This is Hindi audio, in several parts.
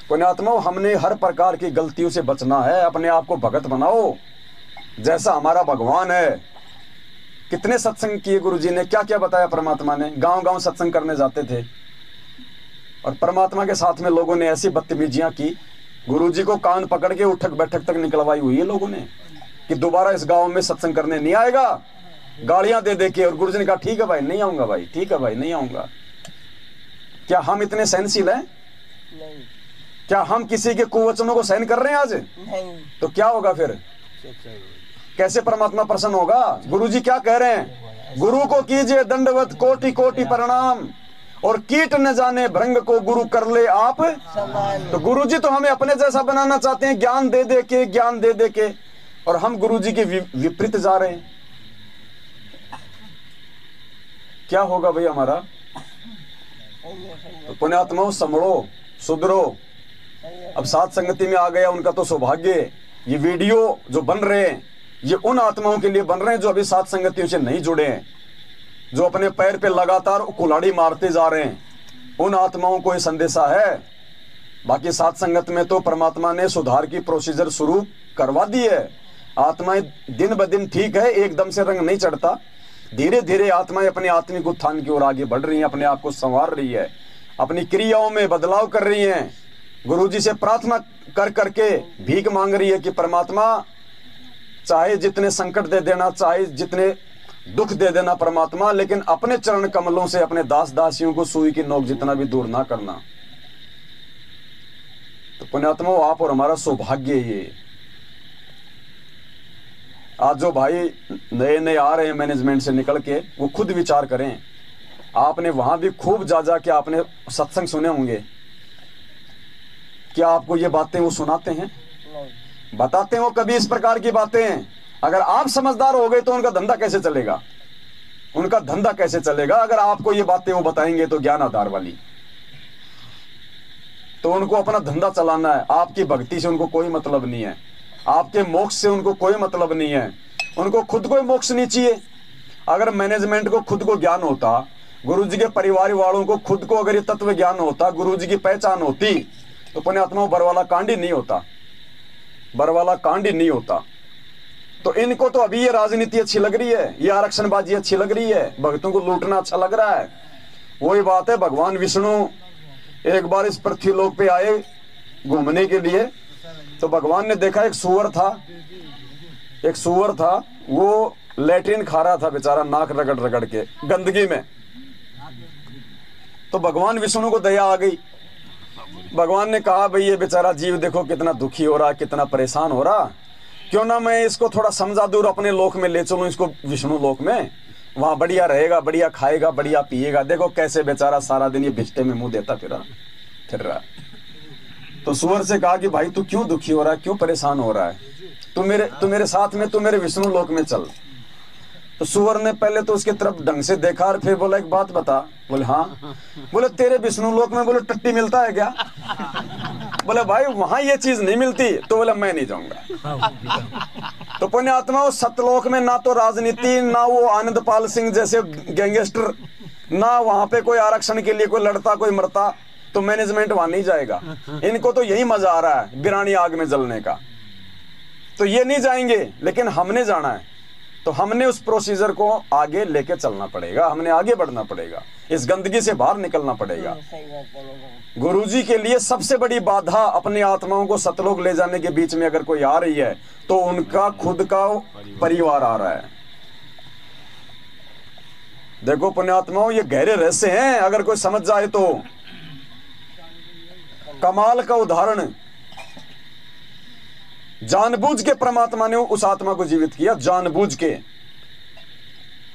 पुण्यात्माओं, हमने हर प्रकार की गलतियों से बचना है। अपने आप को भगत बनाओ जैसा हमारा भगवान है। कितने सत्संग किए गुरु जी ने, क्या क्या बताया परमात्मा ने। गांव गांव सत्संग करने जाते थे और परमात्मा के साथ में लोगों ने ऐसी बदतमीजियां की, गुरु जी को कान पकड़ के उठक बैठक तक निकलवाई हुई है लोगों ने कि दोबारा इस गांव में सत्संग करने नहीं आएगा, गालियां दे दे के। और गुरु जी ने कहा ठीक है भाई नहीं आऊंगा, भाई ठीक है भाई नहीं आऊंगा। क्या हम इतने सहनशील हैं? नहीं। क्या हम किसी के कुवचनों को सहन कर रहे हैं आज? नहीं। तो क्या होगा फिर? कैसे परमात्मा प्रसन्न होगा? गुरु जी क्या कह रहे हैं? गुरु को कीजिए दंडवत कोटि कोटि प्रणाम, और कीट न जाने भृंग को गुरु कर ले आप। तो गुरु जी तो हमें अपने जैसा बनाना चाहते हैं, ज्ञान दे दे के, ज्ञान दे दे के, और हम गुरु जी के विपरीत जा रहे हैं। क्या होगा भाई हमारा? तो पुण्यात्माओं, संभलो, सुधरो। अब साथ संगति में आ गया उनका तो सौभाग्य। ये वीडियो जो बन रहे हैं ये उन आत्माओं के लिए बन रहे हैं जो अभी साथ संगतियों से नहीं जुड़े हैं, जो अपने पैर पे लगातार कुल्हाड़ी मारते जा रहे हैं। उन आत्माओं को ये संदेशा है। बाकी साथ संगत में तो परमात्मा ने सुधार की प्रोसीजर शुरू करवा दी है। आत्माएं दिन ब दिन ठीक है, एकदम से रंग नहीं चढ़ता। धीरे धीरे आत्माएं अपने आत्मिक उत्थान की ओर आगे बढ़ रही हैं, अपने आप को संवार रही है, अपनी क्रियाओं में बदलाव कर रही हैं। गुरु जी से प्रार्थना कर करके भीख मांग रही है कि परमात्मा चाहे जितने संकट दे देना, चाहे जितने दुख दे देना परमात्मा, लेकिन अपने चरण कमलों से अपने दास दासियों को सुई की नोक जितना भी दूर ना करना। तो पुण्यात्माओं, आप और हमारा सौभाग्य ये। आज जो भाई नए नए आ रहे हैं मैनेजमेंट से निकल के, वो खुद विचार करें। आपने वहां भी खूब जा जा के आपने सत्संग सुने होंगे। क्या आपको ये बातें वो सुनाते हैं, बताते हैं वो कभी इस प्रकार की बातें? अगर आप समझदार हो गए तो उनका धंधा कैसे चलेगा? उनका धंधा कैसे चलेगा अगर आपको ये बातें वो बताएंगे तो, ज्ञान आधार वाली। तो उनको अपना धंधा चलाना है। आपकी भक्ति से उनको कोई मतलब नहीं है, आपके मोक्ष से उनको कोई मतलब नहीं है। उनको खुद को मोक्ष नहीं चाहिए। अगर मैनेजमेंट को खुद को ज्ञान होता, गुरु जी के परिवार वालों को खुद को अगर ये तत्व ज्ञान होता, गुरु जी की पहचान होती, तो पुण्यात्मा बरवाला कांड ही नहीं होता, बरवाला कांड ही नहीं होता। तो इनको तो अभी ये राजनीति अच्छी लग रही है, ये आरक्षणबाजी अच्छी लग रही है, भक्तों को लूटना अच्छा लग रहा है। वही बात है, भगवान विष्णु एक बार इस पृथ्वी लोक पे आए घूमने के लिए, तो भगवान ने देखा एक सूअर था, वो लैट्रिन खा रहा था बेचारा, नाक रगड़ रगड़ के गंदगी में। तो भगवान विष्णु को दया आ गई। भगवान ने कहा भाई ये बेचारा जीव देखो कितना दुखी हो रहा, कितना परेशान हो रहा, क्यों ना मैं इसको थोड़ा समझा दूर, अपने लोक में ले चलूं इसको, विष्णु लोक में। वहां बढ़िया रहेगा, बढ़िया खाएगा, बढ़िया पिएगा। देखो कैसे बेचारा सारा दिन ये भिष्टे में मुंह देता फिर रहा। तो सूअर से कहा कि भाई तू क्यों दुखी हो रहा है, क्यों परेशान हो रहा है, तू मेरे साथ में, तू मेरे विष्णु लोक में चल। तो सूअर ने पहले तो उसके तरफ ढंग से देखा और फिर बोला एक बात बता। बोले हाँ। बोले तेरे विष्णु लोक में बोले टट्टी मिलता है क्या? बोले भाई वहां ये चीज नहीं मिलती। तो बोले मैं नहीं जाऊंगा। तो पुण्यात्मा सतलोक में ना तो राजनीति, ना वो आनंद पाल सिंह जैसे गैंगस्टर, ना वहां पे कोई आरक्षण के लिए कोई लड़ता कोई मरता, तो मैनेजमेंट वहां नहीं जाएगा। इनको तो यही मजा आ रहा है बिरानी आग में जलने का। तो ये नहीं जाएंगे, लेकिन हमने जाना है। तो हमने उस प्रोसीजर को आगे लेके चलना पड़ेगा, हमने आगे बढ़ना पड़ेगा, इस गंदगी से बाहर निकलना पड़ेगा। गुरुजी के लिए सबसे बड़ी बाधा अपनी आत्माओं को सतलोक ले जाने के बीच में अगर कोई आ रही है तो उनका खुद का परिवार आ रहा है। देखो पुण्यात्माओं, ये गहरे रहस्य हैं, अगर कोई समझ जाए तो। कमाल का उदाहरण, जानबूझ के परमात्मा ने उस आत्मा को जीवित किया, जानबूझ के।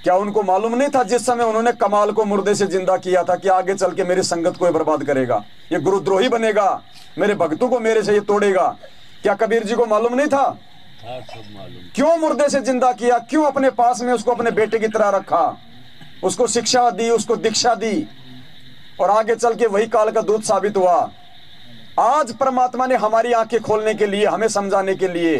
क्या उनको मालूम नहीं था जिस समय उन्होंने कमाल को मुर्दे से जिंदा किया था कि आगे चल के मेरी संगत को बर्बाद करेगा, ये गुरुद्रोही बनेगा, मेरे भक्तों को मेरे से ये तोड़ेगा? क्या कबीर जी को मालूम नहीं था? सब मालूम। क्यों मुर्दे से जिंदा किया, क्यों अपने पास में उसको अपने बेटे की तरह रखा, उसको शिक्षा दी, उसको दीक्षा दी, और आगे चल के वही काल का दूत साबित हुआ। आज परमात्मा ने हमारी आंखें खोलने के लिए, हमें समझाने के लिए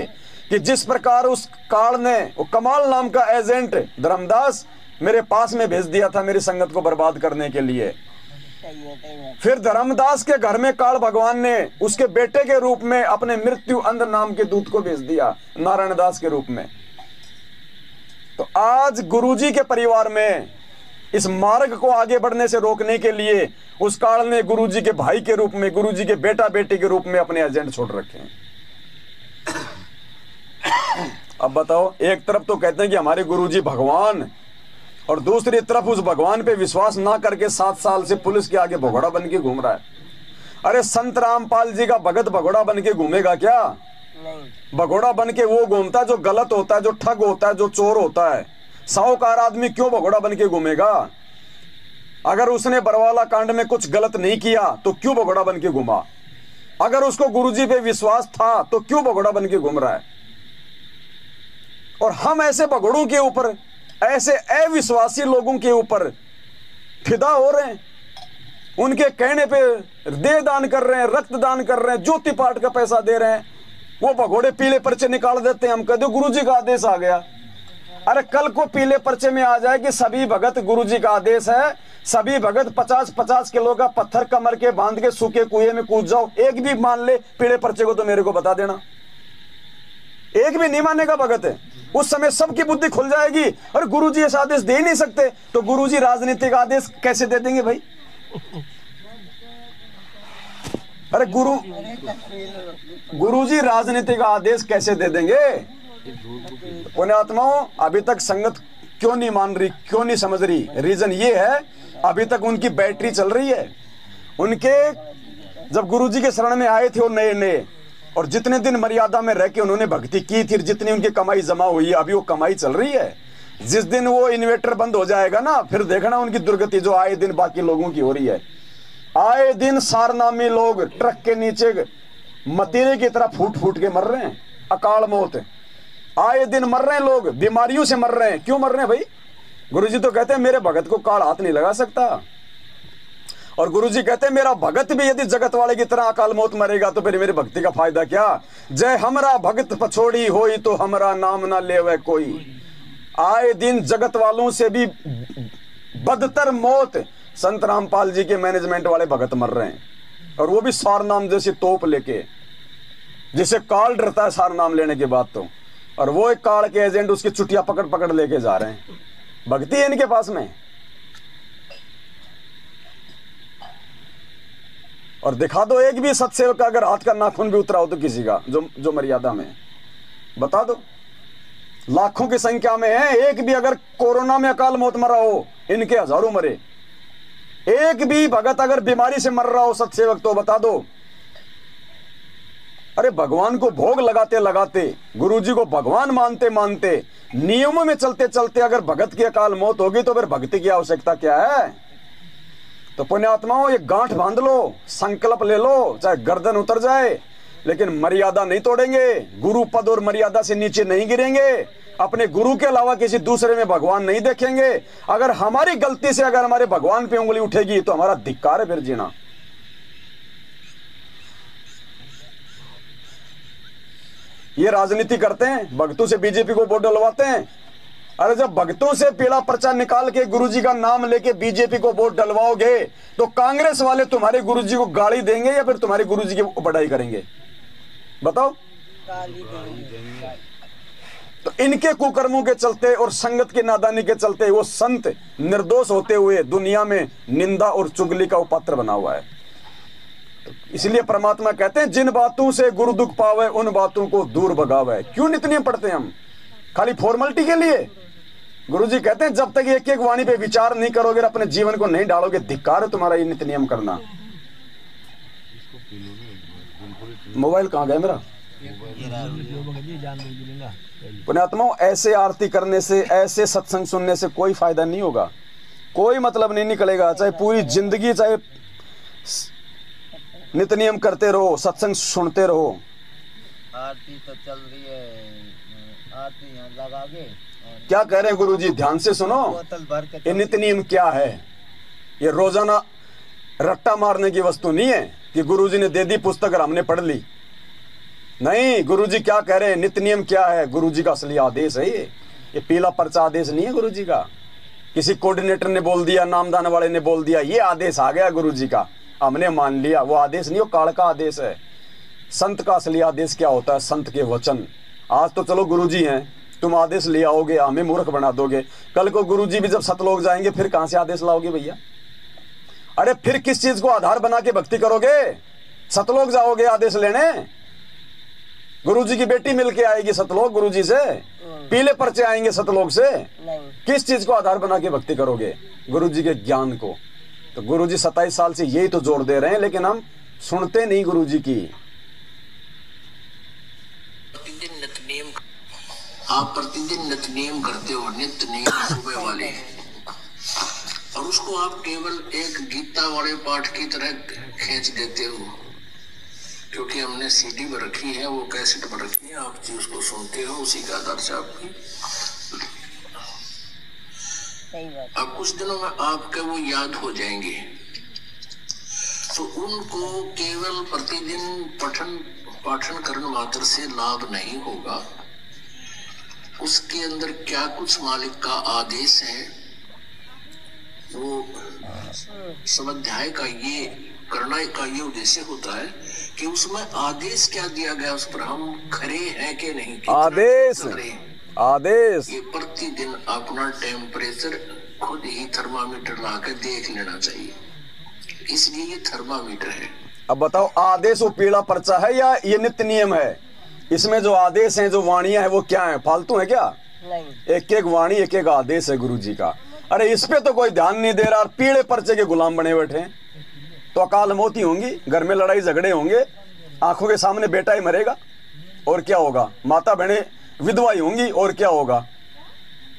कि जिस प्रकार उस काल ने वो कमाल नाम का एजेंट धर्मदास मेरे पास में भेज दिया था मेरी संगत को बर्बाद करने के लिए, फिर धर्मदास के घर में काल भगवान ने उसके बेटे के रूप में अपने मृत्यु अंध नाम के दूत को भेज दिया, नारायण दास के रूप में। तो आज गुरुजी के परिवार में इस मार्ग को आगे बढ़ने से रोकने के लिए उस काल ने गुरुजी के भाई के रूप में, गुरुजी के बेटा बेटी के रूप में अपने एजेंट छोड़ रखे हैं। अब बताओ, एक तरफ तो कहते हैं कि हमारे गुरुजी भगवान, और दूसरी तरफ उस भगवान पे विश्वास ना करके 7 साल से पुलिस के आगे भगोड़ा बन के घूम रहा है। अरे संत रामपाल जी का भगत भगोड़ा बन के घूमेगा क्या? भगोड़ा बन के वो घूमता जो गलत होता है, जो ठग होता है, जो चोर होता है। साहूकार आदमी क्यों भगोड़ा बन के घूमेगा? अगर उसने बरवाला कांड में कुछ गलत नहीं किया तो क्यों भगोड़ा बन के घूमा? अगर उसको गुरुजी पे विश्वास था तो क्यों भगोड़ा बन के घूम रहा है? और हम ऐसे भगोड़ों के ऊपर, ऐसे अविश्वासी लोगों के ऊपर फिदा हो रहे हैं, उनके कहने पे देह दान कर रहे हैं, रक्त दान कर रहे हैं, ज्योति पाठ का पैसा दे रहे हैं। वो भगोड़े पीले पर्चे निकाल देते हैं, हम कहते गुरुजी का आदेश आ गया। अरे कल को पीले पर्चे में आ जाए कि सभी भगत, गुरुजी का आदेश है, सभी भगत 50-50 किलो का पत्थर कमर के बांध के सूखे कुएं में कूद जाओ, एक भी मान ले पीले पर्चे को तो मेरे को बता देना। एक भी नहीं मानेगा भगत है, उस समय सबकी बुद्धि खुल जाएगी। और गुरुजी ऐसा आदेश दे ही नहीं सकते तो गुरुजी राजनीतिक आदेश कैसे दे देंगे भाई? अरे गुरुजी राजनीतिक आदेश कैसे दे देंगे? पुण्यात्माओं, अभी तक संगत क्यों नहीं मान रही, क्यों नहीं समझ रही? रीजन ये है, अभी तक उनकी बैटरी चल रही है। उनके जब गुरुजी के शरण में आए थे वो नए नए, और जितने दिन मर्यादा में रह के उन्होंने भक्ति की थी, जितनी उनकी कमाई जमा हुई है, अभी वो कमाई चल रही है। जिस दिन वो इन्वेटर बंद हो जाएगा ना, फिर देखना उनकी दुर्गति जो आए दिन बाकी लोगों की हो रही है। आए दिन सारनामी लोग ट्रक के नीचे मतीरे की तरह फूट फूट के मर रहे हैं, अकाल मौत। आए दिन मर रहे हैं लोग, बीमारियों से मर रहे हैं। क्यों मर रहे हैं भाई? गुरुजी तो कहते हैं मेरे भगत को काल हाथ नहीं लगा सकता। और गुरुजी कहते हैं मेरा भगत भी यदि जगत वाले की तरह अकाल मौत मरेगा तो फिर मेरी भक्ति का फायदा क्या? जय हमरा भगत पछोड़ी होई तो हमरा नाम ना लेवे कोई। आए दिन जगत वालों से भी बदतर मौत संत रामपाल जी के मैनेजमेंट वाले भगत मर रहे हैं, और वो भी सार नाम जैसी तोप लेके, जिसे काल डरता है सार नाम लेने के बाद तो। और वो एक काल के एजेंट उसकी चुटिया पकड़ पकड़ लेके जा रहे हैं। भक्ति है इनके पास में। और दिखा दो एक भी सत्सेवक का अगर हाथ का नाखून भी उतरा हो तो किसी का, जो मर्यादा में, बता दो। लाखों की संख्या में है, एक भी अगर कोरोना में अकाल मौत मरा हो, इनके हजारों मरे। एक भी भगत अगर बीमारी से मर रहा हो सत्सेवक तो बता दो। अरे भगवान को भोग लगाते लगाते, गुरुजी को भगवान मानते मानते, नियमों में चलते चलते अगर भगत की अकाल मौत होगी तो फिर भक्ति की आवश्यकता क्या है? तो पुण्यात्माओं, ये गांठ बांध लो, संकल्प ले लो, चाहे गर्दन उतर जाए, लेकिन मर्यादा नहीं तोड़ेंगे। गुरु पद और मर्यादा से नीचे नहीं गिरेंगे। अपने गुरु के अलावा किसी दूसरे में भगवान नहीं देखेंगे। अगर हमारी गलती से अगर हमारे भगवान पे उंगली उठेगी तो हमारा धिक्कार है फिर जीना। ये राजनीति करते हैं, भक्तों से बीजेपी को वोट डलवाते हैं। अरे जब भक्तों से पीला पर्चा निकाल के गुरुजी का नाम लेके बीजेपी को वोट डलवाओगे तो कांग्रेस वाले तुम्हारे गुरुजी को गाली देंगे या फिर तुम्हारे गुरुजी की बड़ाई करेंगे? बताओ। तो इनके कुकर्मों के चलते और संगत की नादानी के चलते वो संत निर्दोष होते हुए दुनिया में निंदा और चुगली का पात्र बना हुआ है। इसलिए परमात्मा कहते हैं जिन बातों से गुरु दुख पावे उन बातों को दूर भगावे। क्यों नित्य नियम पढ़ते हैं हम? खाली फॉर्मेलिटी के लिए? गुरुजी कहते हैं जब तक एक एक वाणी पे विचार नहीं करोगे, अपने जीवन को नहीं डालोगे, धिक्कार है तुम्हारा ये नित्य नियम करना। मोबाइल कहाँ गया मेरा? पुण्यात्माओं, ऐसे आरती करने से, ऐसे सत्संग सुनने से कोई फायदा नहीं होगा, कोई मतलब नहीं निकलेगा। चाहे पूरी जिंदगी चाहे नित्य नियम करते रहो, सत्संग सुनते रहो। आरती तो चल रही है, आरती यहाँ लगागे। क्या कह रहे हैं गुरुजी? ध्यान से सुनो। ये नित्य नियम क्या है? ये रोजाना रट्टा मारने की वस्तु नहीं है कि गुरुजी ने दे दी पुस्तक और हमने पढ़ ली। नहीं, गुरुजी क्या कह रहे हैं? नित्य नियम क्या है? गुरुजी का असली आदेश है ये पीला पर्चा आदेश नहीं है गुरुजी का। किसी कोऑर्डिनेटर ने बोल दिया, नामदान वाले ने बोल दिया, ये आदेश आ गया गुरुजी का, हमने मान लिया। वो आदेश नहीं, वो काल का आदेश है। संत का असली आदेश क्या होता है? संत के वचन। आज तो चलो गुरुजी हैं, तुम आदेश ले आओगे, हमें मूर्ख बना दोगे। कल को गुरुजी भी जब सतलोक जाएंगे, फिर कहां से आदेश लाओगे भैया? अरे फिर किस चीज को आधार बना के भक्ति करोगे? सतलोक जाओगे आदेश लेने? गुरुजी की बेटी मिलके आएगी सतलोक गुरुजी से, पीले पर्चे आएंगे सतलोक से। किस चीज को आधार बना के भक्ति करोगे? गुरुजी के ज्ञान को। तो गुरुजी 27 साल से यही तो जोर दे रहे हैं, लेकिन हम सुनते नहीं गुरुजी की। आप प्रतिदिन नित्य नियम करते हो, नित्य नियम सुबह वाले, और उसको आप केवल एक गीता वाले पाठ की तरह खींच देते हो, क्योंकि हमने सीडी पर रखी है, वो कैसेट पर रखी है, आप जी उसको सुनते हो, उसी के आधार से आपकी। अब कुछ दिनों में आपके वो याद हो जाएंगे, तो उनको केवल प्रतिदिन पाठन करने मात्र से लाभ नहीं होगा। उसके अंदर क्या कुछ मालिक का आदेश है, वो स्वाध्याय का ये करना का ये उद्देश्य होता है कि उसमें आदेश क्या दिया गया, उस पर हम खरे हैं कि नहीं। आदेश ये प्रतिदिन अपना टेम्परेचर खुद ही थर्मामीटर लाकर देख लेना चाहिए, इसलिए ये थर्मामीटर है। अब बताओ, आदेश वो पीला पर्चा है या ये नित्य नियम है? इसमें जो आदेश हैं, जो वाणियां हैं, वो क्या है? फालतू है क्या? नहीं। एक एक वाणी, एक एक आदेश है गुरुजी का। अरे इस पे तो कोई ध्यान नहीं दे रहा, पीले पर्चे के गुलाम बने बैठे हैं। तो अकाल मौती होंगी, घर में लड़ाई झगड़े होंगे, आंखों के सामने बेटा ही मरेगा, और क्या होगा? माता बहने विधवा ही होंगी, और क्या होगा?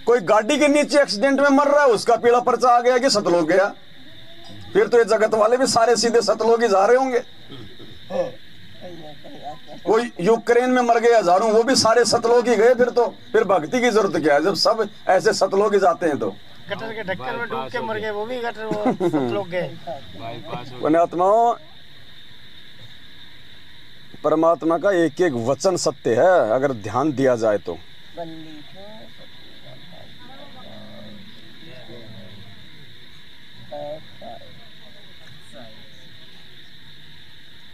कोई गाड़ी के नीचे एक्सीडेंट में मर रहा है, उसका पीला पर्चा आ गया कि सतलोक गया। फिर तो ये जगत वाले भी सारे सीधे सतलोक ही जा रहे होंगे। कोई यूक्रेन में मर गए हजारों, वो भी सारे सतलोक ही गए। फिर भक्ति की जरूरत क्या है, जब सब ऐसे सतलोक ही जाते हैं? तो गटर के ढक्कन में डूब के मर गए, वो भी गटर वो सतलोक गए। पुण्यात्माओं, परमात्मा का एक एक वचन सत्य है, अगर ध्यान दिया जाए तो।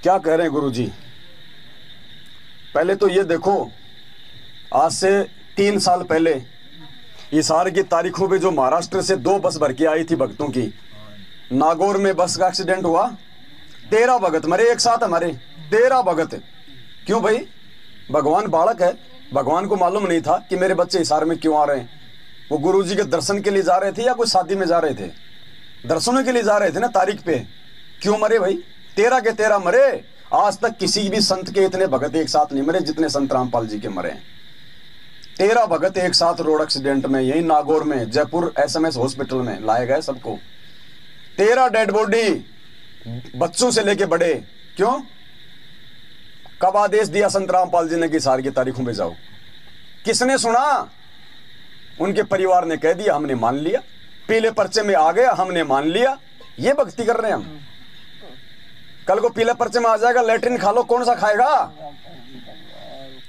क्या कह रहे हैं गुरुजी? पहले तो ये देखो, आज से 3 साल पहले हिसार की तारीखों पे जो महाराष्ट्र से 2 बस भर के आई थी भक्तों की, नागौर में बस का एक्सीडेंट हुआ, 13 भगत मरे एक साथ हमारे, 13 भगत। क्यों भाई? भगवान बालक है, भगवान को मालूम नहीं था कि मेरे बच्चे हिसार में क्यों आ रहे हैं। वो गुरुजी के दर्शन के लिए जा रहे थे या कोई शादी में जा रहे थे? दर्शनों के लिए जा रहे थे ना तारीख पे। क्यों मरे भाई? 13 के 13 मरे। आज तक किसी भी संत के इतने भगत एक साथ नहीं मरे जितने संत रामपाल जी के मरे हैं। 13 भगत एक साथ रोड एक्सीडेंट में, यही नागौर में, जयपुर SMS हॉस्पिटल में लाए गए सबको। 13 डेड बॉडी, बच्चों से लेके बड़े। क्यों? कब आदेश दिया संत रामपाल जी ने कि हिसार की तारीखों में जाओ? किसने सुना? उनके परिवार ने कह दिया, हमने मान लिया। पीले पर्चे में आ गया, हमने मान लिया। ये भक्ति कर रहे हैं हम। कल को पीले पर्चे में आ जाएगा, लैट्रिन खा लो, कौन सा खाएगा?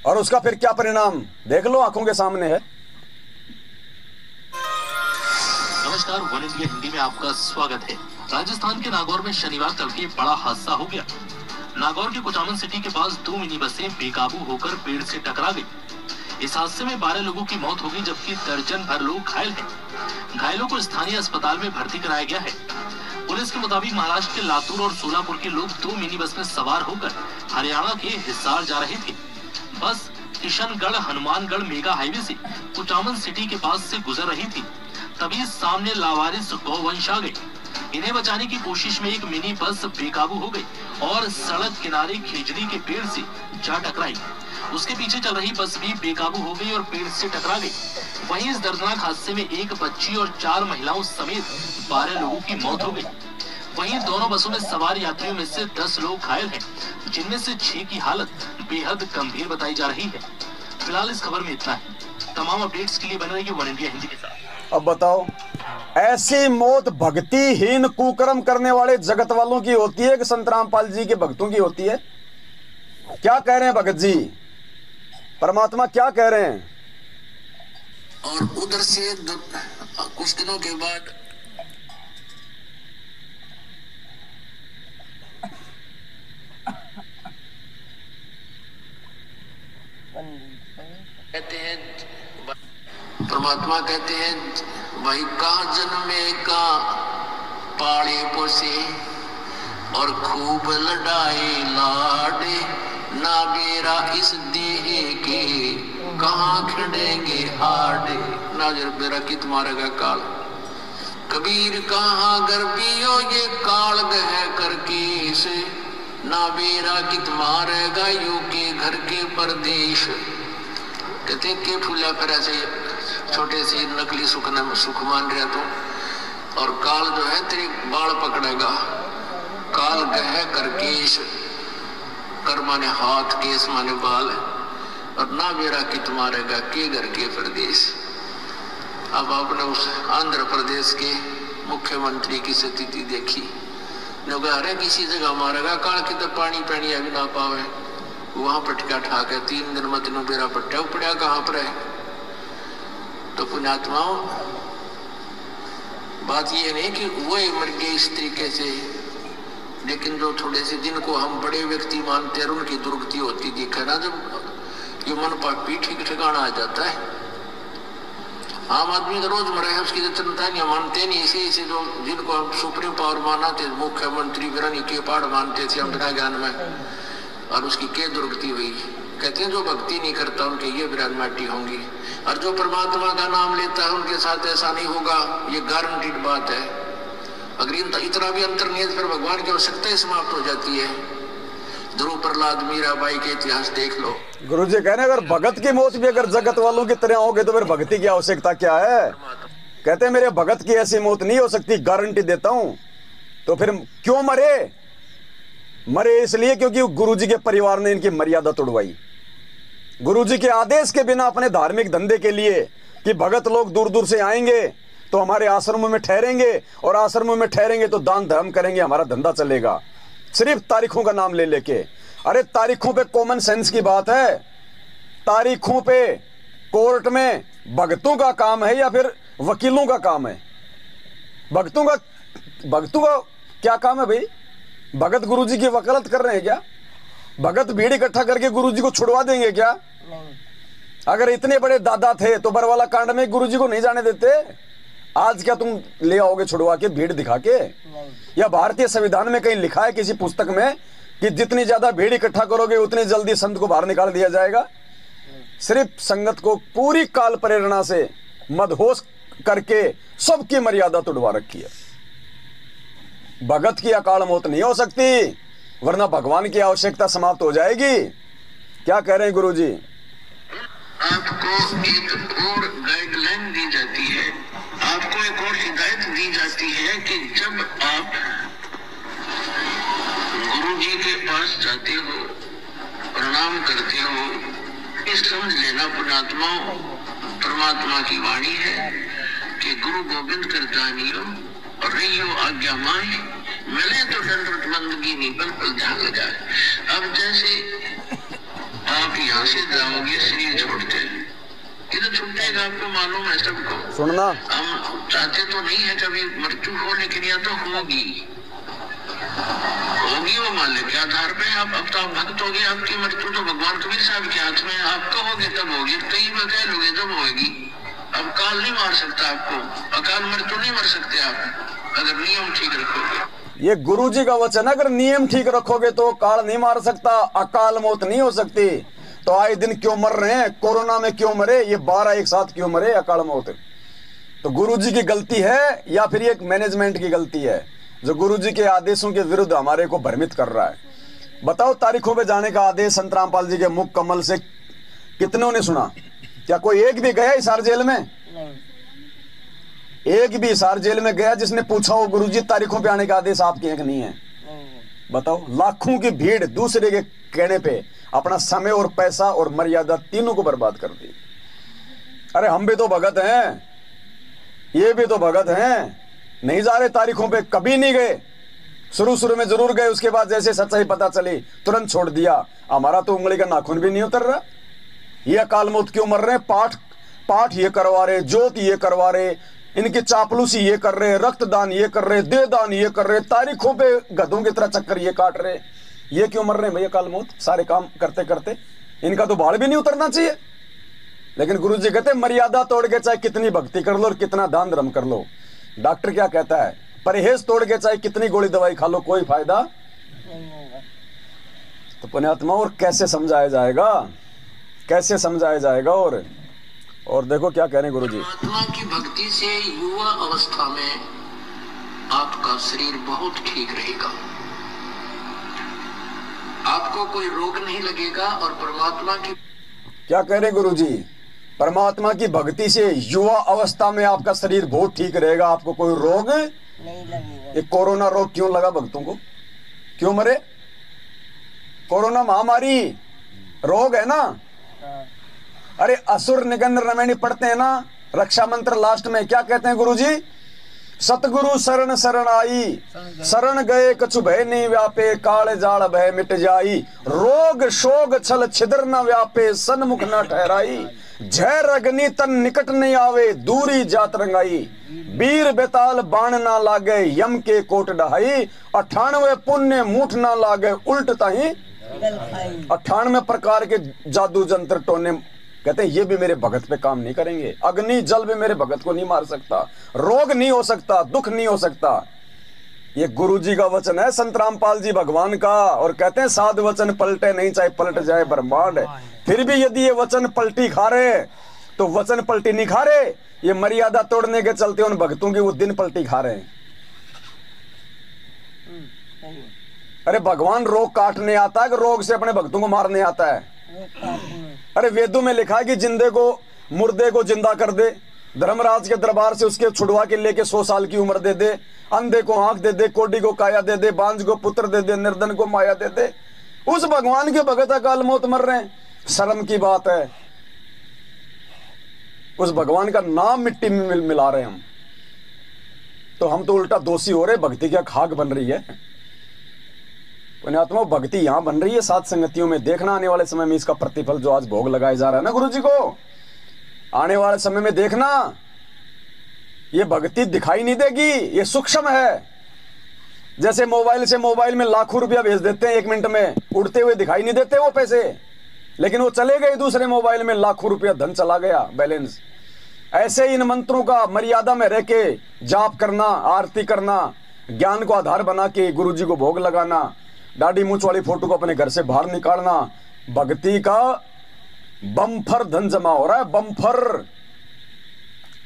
और उसका फिर क्या परिणाम देख लो, आंखों के सामने है। नमस्कार, वन इंडिया हिंदी में आपका स्वागत है। राजस्थान के नागौर में शनिवार तड़के बड़ा हादसा हो गया। नागौर के कुचामन सिटी के पास 2 मिनी बसें बेकाबू होकर पेड़ से टकरा गई। इस हादसे में 12 लोगों की मौत हो गई, जबकि दर्जन भर लोग घायल हैं। घायलों को स्थानीय अस्पताल में भर्ती कराया गया है। पुलिस के मुताबिक महाराष्ट्र के लातूर और सोलापुर के लोग 2 मिनी बस में सवार होकर हरियाणा के हिसार जा रहे थे। बस किशनगढ़ हनुमानगढ़ मेगा हाईवे से कुचामन सिटी के पास से गुजर रही थी, तभी सामने लावारिस गौवंश आ गए। इन्हें बचाने की कोशिश में एक मिनी बस बेकाबू हो गई और सड़क किनारे खिजड़ी के पेड़ से जा टकराई। उसके पीछे चल रही बस भी बेकाबू हो गई और पेड़ से टकरा गई। वहीं इस दर्दनाक हादसे में एक बच्ची और 4 महिलाओं समेत 12 लोगों की मौत हो गई। वहीं दोनों बसों में सवार यात्रियों में से 10 लोग घायल हैं, जिनमें से 6 की हालत बेहद गंभीर बताई जा रही है। फिलहाल इस खबर में इतना है। तमाम अपडेट्स के लिए बने रहिए वन इंडिया हिंदी के साथ। अब बताओ, ऐसी मौत भक्तिहीन कुकर्म करने वाले जगत वालों की होती है कि संत रामपाल जी के भक्तों की होती है? क्या कह रहे हैं भगत जी? परमात्मा क्या कह रहे हैं? और उधर से कुछ दिनों के बाद कहते हैं, परमात्मा कहते हैं भाई का जन्मे का पाले पोसे और खूब लड़ाए लाडे ना बेरा इस देह के कहाँ खड़ेंगे हाडे ना जर बेरा कित मारेगा काल। कबीर कहाँ गर्पियो ये काल गह करके से ना बेरा कित मारेगा यू के घर के परदेश। कहते के फूला फिर ऐसे छोटे से नकली सुख मान रहा तो और काल जो है तेरे बाल पकड़ेगा। काल गह कर केश कर माने हाथ केस माने बाल और ना बेरा कित मारेगा के घर के प्रदेश। अब आपने उस आंध्र प्रदेश के मुख्यमंत्री की स्थिति देखी, अरे किसी जगह मारेगा काल की तो पानी पानी अभी ना पावे वहां पटका ठाक है 3 दिन में तीनों बेरा पट्टा पड़ा कहां पर है। तो पुण्यात्माओं बात ये नहीं कि वही मर गए इस तरीके से, लेकिन जो थोड़े से जिनको हम बड़े व्यक्ति मानते हैं उनकी दुर्गति होती दिखे ना, जब ये मन पापी ठीक ठिकाना आ जाता है। आम आदमी तो रोज मरा है उसकी तो चिंता नहीं, मानते नहीं। इसे जो जिनको हम सुप्रीम पावर माना थे मुख्यमंत्री बिरानी के पाड़ मानते थे हम बिना ज्ञान में, और उसकी क्या दुर्गति हुई। कहते हैं जो भक्ति नहीं करता उनके ये बिरान माटी होंगी, और जो परमात्मा का नाम लेता है उनके साथ ऐसा नहीं होगा, ये गारंटीड बात है। अगर इतना भी अंतर नहीं है फिर भगवान की आवश्यकता ही समाप्त हो जाती है। ध्रुव प्रहलाद मीराबाई के इतिहास देख लो। गुरु जी कह रहे हैं अगर भगत की मौत भी अगर जगत वालों की तरह होगे तो फिर भक्ति की आवश्यकता क्या है। कहते हैं मेरे भगत की ऐसी मौत नहीं हो सकती, गारंटी देता हूं। तो फिर क्यों मरे? मरे इसलिए क्योंकि गुरुजी के परिवार ने इनकी मर्यादा तोड़वाई। गुरुजी के आदेश के बिना अपने धार्मिक धंधे के लिए कि भगत लोग दूर दूर से आएंगे तो हमारे आश्रमों में ठहरेंगे, और आश्रमों में ठहरेंगे तो दान धर्म करेंगे, हमारा धंधा चलेगा, सिर्फ तारीखों का नाम ले लेके। अरे तारीखों पे कॉमन सेंस की बात है। तारीखों पे कोर्ट में भगतों का काम है या फिर वकीलों का काम है? भगतों का क्या काम है भाई? भगत गुरुजी की वकालत कर रहे हैं क्या? भगत भीड़ इकट्ठा करके गुरुजी को छुड़वा देंगे क्या? अगर इतने बड़े दादा थे तो बरवाला कांड में गुरुजी को नहीं जाने देते। आज क्या तुम ले आओगे छुड़वा के भीड़ दिखा के? या भारतीय संविधान में कहीं लिखा है किसी पुस्तक में कि जितनी ज्यादा भीड़ इकट्ठा करोगे उतनी जल्दी संत को बाहर निकाल दिया जाएगा? सिर्फ संगत को पूरी काल प्रेरणा से मदहोश करके सबकी मर्यादा तोड़वा रखी है। भगत की अकाल मौत नहीं हो सकती, वरना भगवान की आवश्यकता समाप्त हो जाएगी। क्या कह रहे हैं गुरुजी? आपको एक और गाइडलाइन दी जाती है, आपको एक और हिदायत दी जाती है कि जब आप गुरुजी के पास जाते हो, प्रणाम करते हो, इस समझ लेना पुण्यात्मा परमात्मा की वाणी है कि गुरु गोविंद कर जानियो और रहियो आज्ञा माए, मिले तो दंडवत बंदगी नहीं बिल्कुल ध्यान लगाए। अब जैसे आप यहाँ से जाओगे शरीर छोड़ते, इधर छूटेगा, आपको मालूम है सबको। सुनना, हम चाहते तो नहीं है कभी मृत्यु हो, लेकिन या तो होगी वो मालिक के आधार पे। अब तो आप भक्त हो गए, आपकी मृत्यु तो भगवान कबीर साहब के हाथ में, आप कहोगे तब होगी, कई बार कह लोगे तब होगी। अब काल नहीं मार सकता आपको, अकाल मृत्यु नहीं मर सकते आप अगर नियम ठीक रखोगे। ये गुरुजी का वचन है, अगर नियम ठीक रखोगे तो काल नहीं मार सकता, अकाल मौत नहीं हो सकती। तो आए दिन क्यों मर रहे हैं? कोरोना में क्यों मरे? ये 12 एक साथ क्यों मरे अकाल मौत? तो गुरुजी की गलती है या फिर ये मैनेजमेंट की गलती है जो गुरुजी के आदेशों के विरुद्ध हमारे को भ्रमित कर रहा है? बताओ, तारीखों पे जाने का आदेश संत रामपाल जी के मुख कमल से कितनों ने सुना? क्या कोई एक भी गया हिसार जेल में? एक भी हिसार जेल में गया जिसने पूछा हो गुरुजी तारीखों पे आने का आदेश आपके एक नहीं है? बताओ, लाखों की भीड़ दूसरे के कहने पे अपना समय और पैसा और मर्यादा तीनों को बर्बाद कर दी। अरे हम भी तो भगत हैं, ये भी तो भगत हैं, नहीं जा रहे तारीखों पे? कभी नहीं गए, शुरू में जरूर गए, उसके बाद जैसे सच्चाई पता चली तुरंत छोड़ दिया। हमारा तो उंगली का नाखून भी नहीं उतर रहा। ये अकाल मौत क्यों मर रहे हैं? पाठ ये करवा रहे, ज्योत ये करवा रहे, इनकी चापलूसी ये कर रहे, रक्तदान ये कर रहे, देहदान ये कर रहे, तारीखों पे गधों की तरह चक्कर ये काट रहे, ये क्यों मर रहे हैं भैया काल मौत सारे काम करते करते? इनका तो बाल भी नहीं उतरना चाहिए। लेकिन गुरु जी कहते मर्यादा तोड़ के चाहे कितनी भक्ति कर लो और कितना दान धर्म कर लो। डॉक्टर क्या कहता है? परहेज तोड़ के चाहे कितनी गोली दवाई खा लो, कोई फायदा नहीं होगा। तो पुण्यात्मा और कैसे समझाया जाएगा, कैसे समझाया जाएगा? और देखो क्या कह रहे हैं गुरु जी, परमात्मा की भक्ति से युवा अवस्था में आपका शरीर बहुत ठीक रहेगा, आपको कोई रोग नहीं लगेगा। और परमात्मा की क्या कह रहे हैं गुरु जी? परमात्मा की भक्ति से युवा अवस्था में आपका शरीर बहुत ठीक रहेगा, आपको कोई रोग नहीं लगेगा। ये कोरोना रोग क्यों लगा भक्तों को? क्यों मरे? कोरोना महामारी रोग है ना। हाँ। अरे असुर निगंध रमैनी पढ़ते हैं ना रक्षा मंत्र, लास्ट में क्या कहते हैं गुरु जी? सतगुरु शरण शरण आई, शरण गए कछु भय नहीं व्यापे, काल जाल भय मिट जाई, रोग शोग छल छिद्र न व्यापे, सन्मुख न ठहराई, जय रगनी तन निकट नहीं आवे, दूरी जात रंगाई, वीर बेताल बाण ना लागे, यम के कोट डहाई, 98 पुण्य मूठ ना लागे, उल्ट ताही 98 प्रकार के जादू जंत्र टोने। कहते हैं ये भी मेरे भगत पे काम नहीं करेंगे, अग्नि जल भी मेरे भगत को नहीं मार सकता, रोग नहीं हो सकता, दुख नहीं हो सकता। ये गुरु जी का वचन है, संत रामपाल जी भगवान का। और कहते हैं साध वचन पलटे नहीं, चाहे पलट जाए ब्रह्मांड। फिर भी यदि ये वचन पलटी खा रहे तो वचन पलटी नहीं खा रहे, ये मर्यादा तोड़ने के चलते उन भक्तों की वो दिन पलटी खा रहे हैं। अरे भगवान रोग काटने आता है कि रोग से अपने भक्तों को मारने आता है? अरे वेदों में लिखा है कि जिंदे को मुर्दे को जिंदा कर दे, धर्मराज के दरबार से उसके छुड़वा के लेके 100 साल की उम्र दे दे, अंधे को आंख दे दे, कोडी को काया दे दे, बांझ को पुत्र दे दे, निर्धन को माया दे दे। उस भगवान के भगत अकाल मौत मर रहे हैं, शर्म की बात है। उस भगवान का नाम मिट्टी में मिला रहे हम, तो हम तो उल्टा दोषी हो रहे, भक्ति क्या खाक बन रही है। पुण्यात्मा भक्ति यहां बन रही है सात संगतियों में। देखना आने वाले समय में इसका प्रतिफल जो आज भोग लगाया जा रहा है ना गुरु जी को, आने वाले समय में देखना ये भक्ति दिखाई नहीं देगी, ये सूक्ष्म है। जैसे मोबाइल से मोबाइल में लाखों रुपया भेज देते हैं 1 मिनट में, उड़ते हुए दिखाई नहीं देते वो पैसे, लेकिन वो चले गए दूसरे मोबाइल में, लाखों रुपया धन चला गया, बैलेंस। ऐसे इन मंत्रों का मर्यादा में रह के जाप करना, आरती करना, ज्ञान को आधार बना के गुरु जी को भोग लगाना, दाढ़ी मूंछ वाली फोटो को अपने घर से बाहर निकालना, भक्ति का बम्फर धन जमा हो रहा है, बम्फर।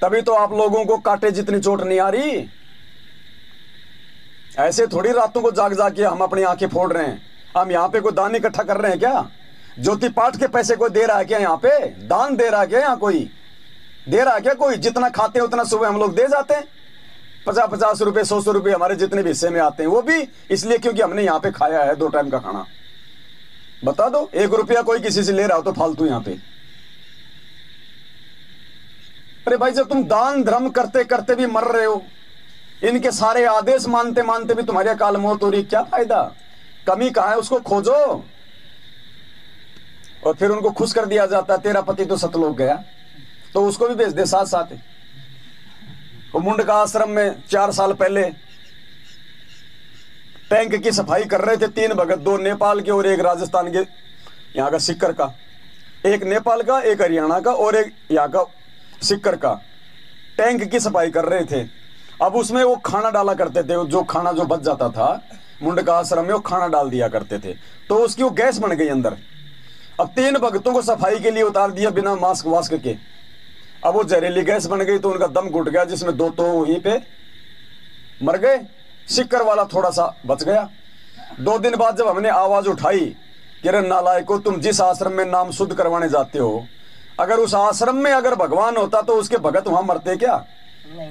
तभी तो आप लोगों को कांटे जितनी चोट नहीं आ रही। ऐसे थोड़ी रातों को जाग जाग के हम अपनी आंखें फोड़ रहे हैं। हम यहाँ पे कोई दान इकट्ठा कर रहे हैं क्या? ज्योति पाठ के पैसे कोई दे रहा है क्या? यहाँ पे दान दे रहा है क्या? यहाँ कोई दे रहा है क्या? कोई जितना खाते हैं उतना सुबह हम लोग दे जाते हैं, 50-50 रुपए 100 रुपए हमारे जितने भी हिस्से में आते हैं, वो भी इसलिए क्योंकि हमने यहाँ पे खाया है 2 टाइम का खाना। बता दो 1 रुपया कोई किसी से ले रहा हो तो फालतू यहाँ पे। अरे भाई जब तुम दान धर्म करते करते भी मर रहे हो, इनके सारे आदेश मानते मानते भी तुम्हारी अकाल मौत हो रही, क्या फायदा? कमी कहाँ है उसको खोजो। और फिर उनको खुश कर दिया जाता है, तेरा पति तो सतलोक गया, तो उसको भी भेज दे साथ साथ। वो मुंडका आश्रम में 4 साल पहले टैंक की सफाई कर रहे थे 3 भगत, 2 नेपाल के और 1 राजस्थान के यहाँ का सिक्कर का, 1 नेपाल का, 1 हरियाणा का और 1 यहाँ का सिक्कर का। टैंक की सफाई कर रहे थे। अब उसमें वो खाना डाला करते थे, जो खाना जो बच जाता था मुंडका आश्रम में वो खाना डाल दिया करते थे, तो उसकी वो गैस बन गई अंदर। अब 3 भक्तों को सफाई के लिए उतार दिया बिना मास्क वास्क के। अब वो जहरीली गैस बन गई तो उनका दम घुट गया, जिसमें 2 तो वहीं पे मर गए, सिक्कर वाला थोड़ा सा बच गया। 2 दिन बाद जब हमने आवाज उठाई कि अरे नालायकों, तुम जिस आश्रम में नाम शुद्ध करवाने जाते हो, अगर उस आश्रम में अगर भगवान होता तो उसके भगत वहां मरते क्या?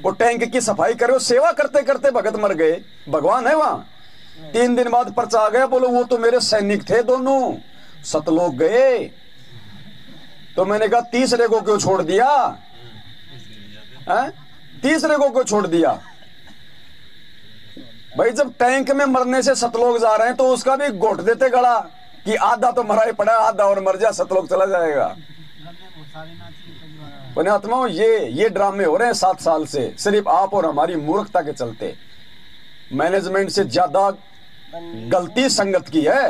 वो टैंक की सफाई करे, सेवा करते करते भगत मर गए, भगवान है वहां। 3 दिन बाद पर्चा आ गया, बोलो वो तो मेरे सैनिक थे, दोनों सतलोक गए। तो मैंने कहा तीसरे को क्यों छोड़ दिया? तीसरे को क्यों छोड़ दिया? भाई जब टैंक में मरने से सतलोक जा रहे हैं तो उसका भी घोट देते गला कि आधा तो मरा ही पड़ा, आधा और मर जा, सतलोक चला जाएगा। पुण्यात्माओं, ये ड्रामे हो रहे हैं 7 साल से, सिर्फ आप और हमारी मूर्खता के चलते। मैनेजमेंट से ज्यादा गलती संगत की है,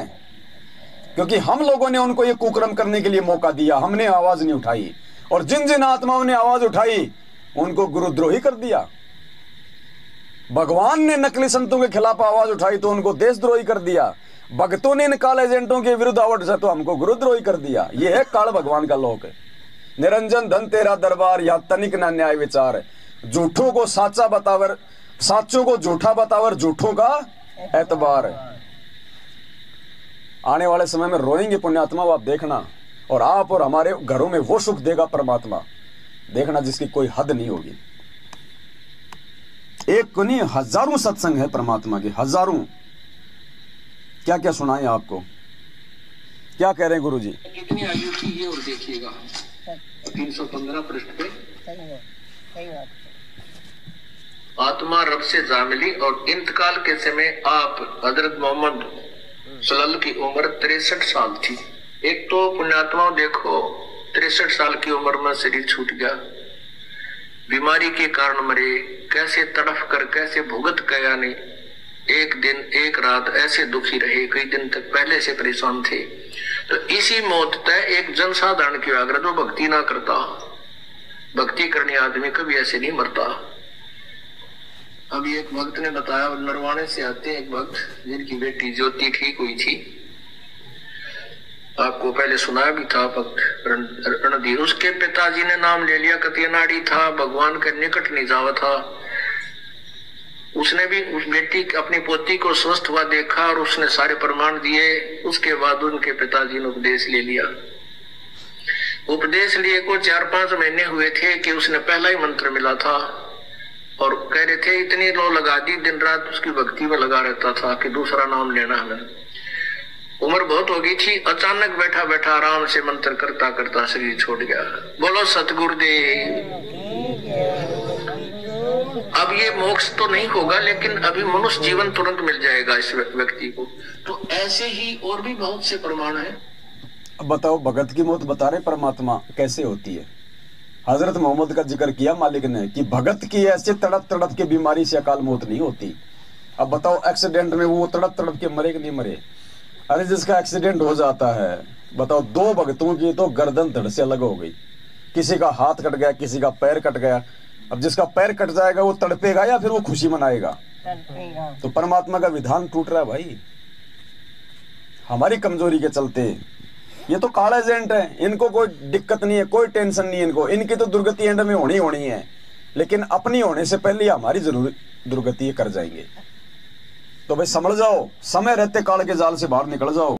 क्योंकि हम लोगों ने उनको ये कुकर्म करने के लिए मौका दिया, हमने आवाज नहीं उठाई। और जिन जिन आत्माओं ने आवाज उठाई उनको गुरुद्रोही कर दिया। भगवान ने नकली संतों के खिलाफ आवाज उठाई तो उनको देशद्रोही कर दिया। भक्तों ने इन काले एजेंटों के विरुद्ध आवाज उठाई तो हमको गुरुद्रोही कर दिया। यह है काल भगवान का लोक। निरंजन धन तेरा दरबार, या तनिक ना न्याय विचार। झूठों को साचा बतावर, साचों को झूठा बतावर, झूठों का एतबार। आने वाले समय में रोएंगे पुण्यात्मा, आप देखना। और आप और हमारे घरों में वो सुख देगा परमात्मा, देखना, जिसकी कोई हद नहीं होगी। एक को नहीं, हजारों सत्संग है परमात्मा के, हजारों। क्या क्या सुनाएं आपको, क्या कह रहे हैं गुरु जी? कितनी आयु की ये और देखिएगा 315 पृष्ठ पे। सही बात। आत्मा रब से जा मिली और इंतकाल के समय आप हजरत मोहम्मद सल्लल्लाहु की उम्र 63 साल थी। एक तो पुण्यात्माओं देखो, 63 साल की उम्र में शरीर छूट गया, बीमारी के कारण मरे, कैसे तड़फ कर कैसे भुगत गया नहीं। एक दिन एक रात ऐसे दुखी रहे, कई दिन तक पहले से परेशान थे। तो इसी मौत तय एक जनसाधारण की आग्रह जो भक्ति ना करता, भक्ति करने आदमी कभी ऐसे नहीं मरता। अभी एक भक्त ने बताया, नरवाणे से आते एक भक्त जिनकी बेटी ज्योति ठीक हुई थी, आपको पहले सुनाया भी था भक्त रणधीर। उसके पिताजी ने नाम ले लिया, कतियनाड़ी था, भगवान के निकट नहीं जावा था। उसने भी उस बेटी अपनी पोती को स्वस्थ हुआ देखा और उसने सारे प्रमाण दिए। उसके बाद उनके पिताजी ने उपदेश ले लिया। उपदेश लिए को 4-5 महीने हुए थे कि उसने पहला ही मंत्र मिला था और कह रहे थे इतनी लो लगा दी, दिन रात उसकी भक्ति में लगा रहता था कि दूसरा नाम लेना हमें। उम्र बहुत हो गई थी, अचानक बैठा बैठा आराम से मंत्र करता करता शरीर छोड़ गया। बोलो सतगुरुदेव। अब ये मोक्ष तो नहीं होगा, लेकिन अभी मनुष्य जीवन तुरंत मिल जाएगा इस व्यक्ति को। तो ऐसे ही और भी बहुत से प्रमाण है। अब बताओ, भगत की मौत बता रहे परमात्मा कैसे होती है। हजरत मोहम्मद का जिक्र किया मालिक ने कि भगत की ऐसे तड़प तड़प के बीमारी से अकाल मौत नहीं होती। अब बताओ, एक्सीडेंट में वो तड़प तड़प के मरे कि नहीं मरे? अरे जिसका एक्सीडेंट हो जाता है, बताओ, 2 भक्तों की तो गर्दन धड़ से अलग हो गई, किसी का हाथ कट गया, किसी का पैर कट गया। अब जिसका पैर कट जाएगा वो तड़पेगा या फिर वो खुशी मनाएगा? तो परमात्मा का विधान टूट रहा है भाई, हमारी कमजोरी के चलते। ये तो काला एजेंट है, इनको कोई दिक्कत नहीं है, कोई टेंशन नहीं है इनको, इनकी तो दुर्गति एंड में होनी है, लेकिन अपनी होने से पहले हमारी जरूर दुर्गति कर जाएंगे। तो भाई समझ जाओ, समय रहते काल के जाल से बाहर निकल जाओ।